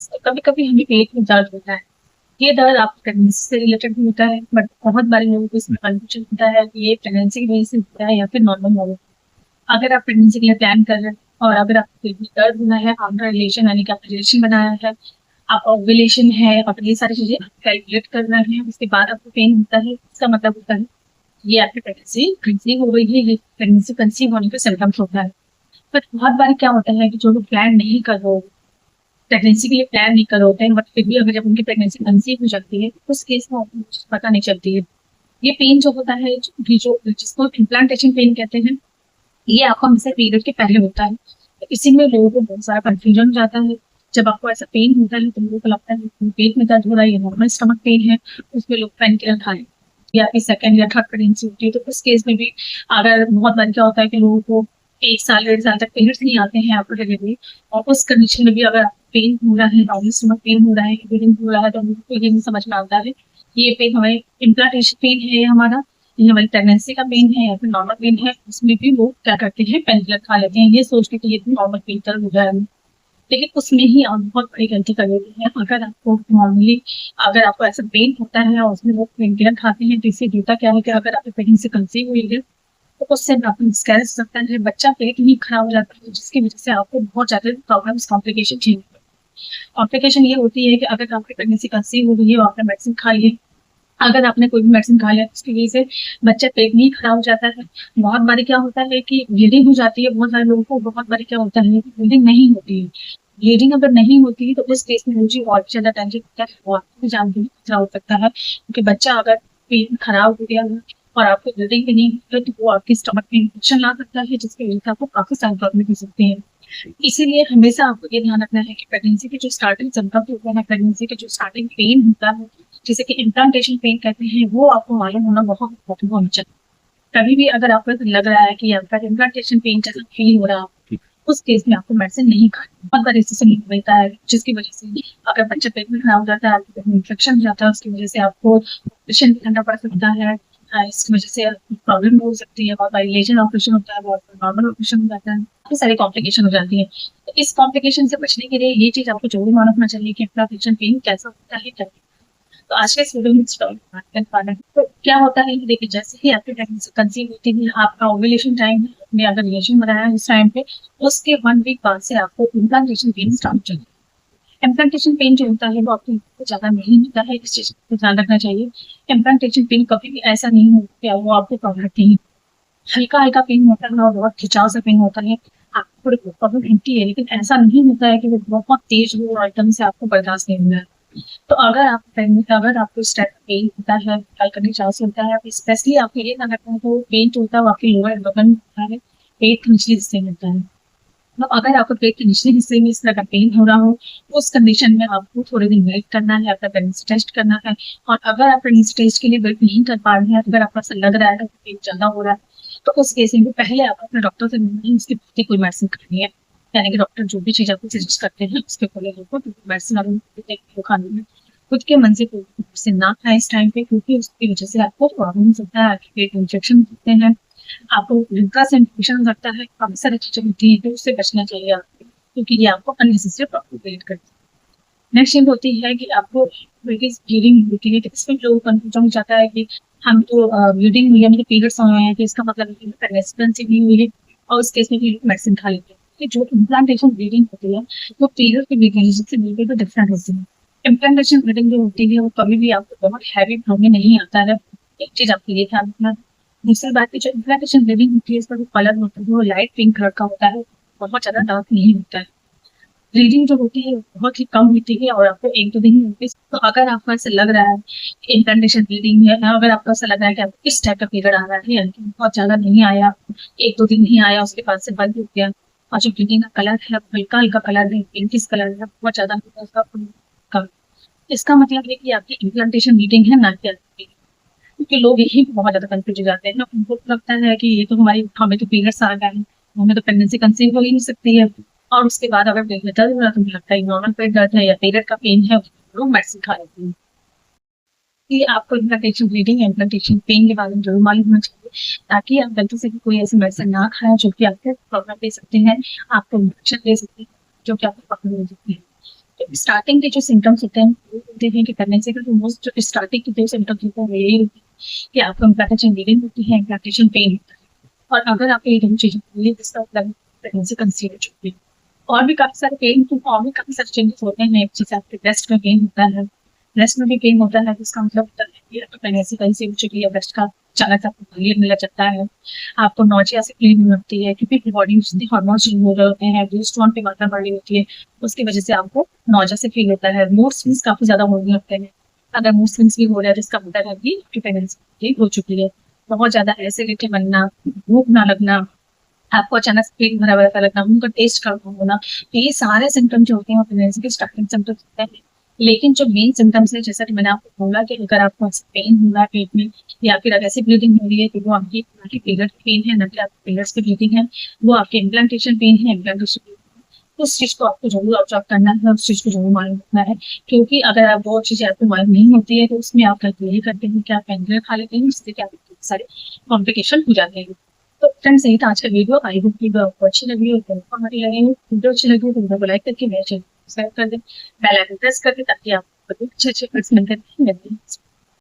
तो कभी-कभी हमें पेट में दर्द होता है। ये दर्द आपकी प्रेगनेंसी से रिलेटेड भी होता है, बट बहुत बारी लोगों को इसमें कन्फ्यूजन होता है कि ये प्रेगनेंसी की वजह से होता है या फिर नॉर्मल वाला। अगर आप प्रेगनेंसी के लिए प्लान कर रहे हैं और अगर आपको पेट में दर्द होना है, आफ्टर रिलेशन यानी कि आपने रिलेशन बनाया है, आपका ओव्यूलेशन है और ये सारी चीज़ें आप कैलकुलेट कर रहे हैं, उसके बाद आपको पेन होता है, इसका मतलब होता है ये आपकी प्रेगनेंसी कंसीव हो गई है, ये प्रेगनेंसी कंसीव होने के सिम्पटम्स होता है। बट बहुत बार क्या होता है कि जो लोग प्लान नहीं कर रहे होते, प्रेगनेंसी के लिए प्लान नहीं कर रहे होते हैं, बट फिर भी अगर जब उनकी प्रेगनेंसी कंसीव हो जाती है, उस केस में आपको कुछ पता नहीं चलती है। ये पेन जो होता है, जो जिसको इम्प्लांटेशन पेन कहते हैं, ये आपको हमेशा पीरियड के पहले होता है। तो इसी में लोगों को बहुत सारा कंफ्यूजन हो जाता है। जब आपको ऐसा पेन होता है तो लोगों को लगता है कि पेट में दर्द हो रहा है, ये नॉर्मल स्टमक पेन है, उसमें लोग पेन किलर खाएं। या आपकी सेकंड या थर्ड प्रेगनेंसी होती है तो उस केस में भी अगर बहुत बार क्या होता है कि लोगों को 1 साल 1.5 साल तक पीरियड्स नहीं आते हैं आफ्टर डिलीवरी, और उस कंडीशन में भी अगर पेन हो रहा है, नॉर्मल स्टमक पेन हो रहा है, ब्लीडिंग हो रहा है, तो लोगों को ये नहीं समझ में आता है ये पेन हमारे इम्प्लांटेशन पेन है या हमारा ये हमारी प्रेगनेंसी का पेन है या फिर नॉर्मल पेन है। उसमें भी लोग क्या करते हैं, पेन किलर खा लेते हैं, ये सोच के कि ये नॉर्मल पेन दर्द हो रहा है। लेकिन उसमें ही आप बहुत बड़ी गलती कर लेते हैं। अगर आपको नॉर्मली अगर आपको ऐसा पेन होता है और उसमें लोग पेन किलर खाते हैं, तो इससे होता क्या है कि अगर आपकी प्रेगनेंसी कंसीव हुई है तो उससे आपको मिसकैरेज हो सकता है, बच्चा पेट ही खराब हो जाता है, जिसकी वजह से आपको बहुत ज्यादा प्रॉब्लम्स कॉम्प्लिकेशन झेलनी पड़ती है। कॉम्प्लिकेशन ये होती है कि अगर आपकी प्रेगनेंसी कंसीव हो गई है और आपने मेडिसिन खा ली है, अगर आपने कोई भी मेडिसिन खा लिया उसकी वजह से बच्चा पेट में ही खराब हो जाता है। बहुत बारी क्या होता है कि ब्लीडिंग हो जाती है, बहुत सारे लोगों को बहुत बारी क्या होता है कि ब्लीडिंग नहीं होती है। ब्लीडिंग अगर नहीं होती है तो उस केस में मुझे और भी ज्यादा टेंशन होता है, और भी जान भी खतरा हो सकता है, क्योंकि बच्चा अगर पेट खराब हो गया है और आपको ब्लीडिंग भी नहीं होती है तो वो आपके स्टमक में इन्फेक्शन ला सकता है, जिसकी वजह से आपको काफी सारी प्रॉब्लम हो सकती है। इसीलिए हमेशा आपको ये ध्यान रखना है कि प्रेगनेंसी के जो स्टार्टिंग सिम्टम्स होते हैं, प्रेगनेंसी के जो स्टार्टिंग पेन होता है, जिसे कि इम्प्लांटेशन पेन कहते हैं, वो आपको मालूम होना बहुत इम्पोर्टेंट होना चाहिए। कभी भी अगर आपको ऐसा लग रहा है कि आपका इम्प्लांटेशन पेन जैसा फील हो रहा है, उस केस में आपको मेडिसिन नहीं खानी। बहुत बार इससे सुनने को मिलता है, जिसकी वजह से अगर बच्चे पेट में खराब हो जाता है, आपके पेट में इन्फेक्शन हो जाता है, उसकी वजह से आपको ऑपरेशन भी करना पड़ सकता है। इसकी वजह से प्रॉब्लम हो सकती है, बहुत बार लेजर ऑपरेशन होता है, बहुत बार नॉर्मल ऑपरेशन हो जाता है, काफी सारी कॉम्प्लिकेशन हो जाती है। तो इस कॉम्प्लिकेशन से बचने के लिए ये चीज आपको जरूर मालूम होना चाहिए कि इम्प्लांटेशन पेन कैसा होता है, क्या। तो आज के इस वीडियो में स्टॉप कर पा रहे हैं। तो क्या होता है कि देखिए, जैसे ही आपकी प्रेगनेंसी कंसीव होती है, आपका ओव्यूलेशन टाइम है, आपने अगर रिलेशन बनाया है इस टाइम पे, उसके 1 वीक बाद से आपको इम्प्लांटेशन पेन स्टार्ट हो जाएगा। इम्प्लांटेशन पेन जो होता है वो आपको ज्यादा नहीं होता है, इस चीज को ध्यान रखना चाहिए। इम्प्लांटेशन पेन कभी भी ऐसा नहीं होता कि वो आपको प्रॉब्लम नहीं, हल्का हल्का पेन होता है और बहुत खिंचाव से पेन होता है, आपको थोड़ी प्रॉब्लम होती है, लेकिन ऐसा नहीं होता है कि वो बहुत तेज हो और एकदम से आपको बर्दाश्त नहीं होता है। तो अगर आपको इस टाइप का पेन होता है, हल्का खिंचाव से होता है, स्पेशली आपको ये ध्यान रखना है तो पेन जो होता है वो आपके लोअर एब्डोमेन में होता है, पेट के निचले हिस्से में होता है। तो अगर आपको पेट के निचले हिस्से में इस तरह का पेन हो रहा हो, उस कंडीशन में आपको थोड़े दिन वेट करना है, अपना प्रेगनेंसी टेस्ट करना है। और अगर आप प्रेगनेंसी टेस्ट के लिए वेट नहीं कर पा रहे हैं, अगर आपको ऐसा लग रहा है कि पेट ज्यादा हो रहा है, तो उस केस में भी पहले आप अपने डॉक्टर से मिलना है, उसके बाद कोई मेडिसिन खानी है। यानी कि डॉक्टर जो भी चीज आपको सजेस्ट करते हैं उसके अकॉर्डिंग आपको मेडिसिन और खानी है। खुद के मन से कोई मेडिसिन ना खाएं इस टाइम पे, क्योंकि उसकी वजह से आपको प्रॉब्लम हो सकता है, आपके पेट इन्फेक्शन हो सकते हैं, आपको लिवर से इन्फेक्शन हो सकता है, काफी सारी चीजें होती हैं, तो उससे बचना चाहिए आपको, क्योंकि ये आपको अननेसेसरी प्रॉब्लम क्रिएट करती है। नेक्स्ट थिंग होती है कि आपको ब्लीडिंग होती है, तो इसमें जो कंफ्यूजन हो जाता है कि हम तो ब्लीडिंग हुई है, मतलब पीरियड्स हुए हैं, तो इसका मतलब प्रेगनेंसी नहीं हुई है, और उस केस में भी मेडिसिन खा लेते हैं। कि जो इम्प्लांटेशन ब्लीडिंग होती है वो पीरियड की ब्लीडिंग से बिल्कुल डिफरेंट होती है। इम्प्लांटेशन ब्लीडिंग जो होती है वो कभी भी आपको बहुत हैवी फ्लो में नहीं आता है, एक चीज आपके लिए ध्यान रखना। दूसरी बात की जो इम्प्लांटेशन ब्लीडिंग होती है, इसका जो कलर होता है वो लाइट पिंक कलर का होता है, बहुत ज्यादा डार्क नहीं होता है। ब्लीडिंग जो होती है बहुत ही कम होती है और आपको 1-2 दिन ही होती है। तो अगर आपको ऐसा लग रहा है कि इंटरनेशनल ब्लीडिंग है, अगर आपको ऐसा लग रहा है कि आपको इस टाइप का पीरियड आ रहा है, यानी कि बहुत ज्यादा नहीं आया, 1-2 दिन नहीं आया, उसके बाद से बंद हो गया, और जो ब्लीडिंग का कलर है हल्का हल्का कलर है, पिंकिश कलर है, बहुत ज्यादा हल्का उसका कलर, इसका मतलब है कि आपकी इम्प्लांटेशन ब्लीडिंग है, ना कि आपकी। क्योंकि लोग यही बहुत ज्यादा कंफ्यूज हो जाते हैं ना, उनको लगता है कि ये तो हमें तो पीरियड्स आ गए हैं, हमें तो प्रेगनेंसी कंसीव हो ही नहीं सकती है, और उसके बाद अगर पेट में दर्द हो रहा है तो मुझे लगता है नॉर्मल पेट दर्द है या पीरियड का पेन है, लोग मेडिसिन खा लेते हैं। कि आपको इम्प्लांटेशन ब्लीडिंग या इम्प्लांटेशन पेन के बारे में जरूर मालूम होना चाहिए, ताकि आप गलती से भी कोई ऐसी मेडिसिन ना खाएं जो कि आपको प्रॉब्लम दे सकते हैं, आपको इन्फेक्शन दे सकते हैं, जो कि आपको प्रॉब्लम दे सकती है। तो स्टार्टिंग के जो सिम्टम्स होते हैं वो होते हैं कि प्रेगनेंसी का जो मोस्ट जो स्टार्टिंग के जो सिम्टम्स होते हैं वो यही होते हैं कि आपको इम्प्लांटेशन ब्लीडिंग होती है, इम्प्लांटेशन पेन होता है। और अगर आप ये दोनों चीजें होती है जिसका मतलब प्रेगनेंसी कंसीव हो चुकी है। और भी काफी सारे पेन और भी काफी सारे चेंजेस होते हैं, जैसे आपके ब्रेस्ट में पेन होता है, ब्रेस्ट में भी पेन होता है जिसका मतलब होता है कि आपकी प्रेगनेंसी कंसीव हो चुकी है, ब्रेस्ट का अचानक आपको पीरियड मिला जाता है, आपको नौजिया से फीलिंग होती है क्योंकि बॉडी में हार्मोन चेंज हो रहे होते हैं, टेस्टोस्टेरोन की मात्रा बढ़ रही होती है, उसकी वजह से आपको नौजिया से फील होता है, मूड स्विंग्स काफी ज्यादा होने लगते हैं। अगर मूड स्विंग्स भी हो रहा है जिसका मतलब है कि आपकी प्रेगनेंसी हो चुकी है। बहुत ज्यादा एसिडिटी बनना, भूख ना लगना, आपको अचानक पेट भरा भरा सा लगना, उनका टेस्ट कम होना, तो ये सारे सिम्टम जो होते हैं वो प्रेगनेंसी के स्टार्टिंग सिम्टम्स होते हैं। लेकिन जो मेन सिम्टम्स है जैसा कि मैंने आपको बोला कि अगर आपको पेन हो रहा है पेट में या फिर अगर ऐसी ब्लीडिंग हो रही है तो वो आपकी पीरियड पेन है, न कि आपकी पीरियड्स की ब्लीडिंग है, वो आपके इम्प्लांटेशन पेन है, इम्प्लांटेशन उस चीज को आपको जरूर ऑब्जर्व करना है, उस चीज को जरूर मालूम रखना है। क्योंकि अगर आप वो चीजें आपको मालूम नहीं होती है तो उसमें आप गलती ये करते हैं कि आप पेनकिलर खा लेते हैं, जिससे कि आपको सारे कॉम्प्लिकेशन हो जाते हैं। तो फ्रेंड्स यही था आज का वीडियो। आई होप की वीडियो आपको अच्छी लगी हो, हमारी लगी हो, वीडियो अच्छी लगी हो तो वीडियो को लाइक करके मेरे चैनल को सब्सक्राइब कर दें, बेल आइकन प्रेस कर दें ताकि आपको अच्छे अच्छे मिलते रहें।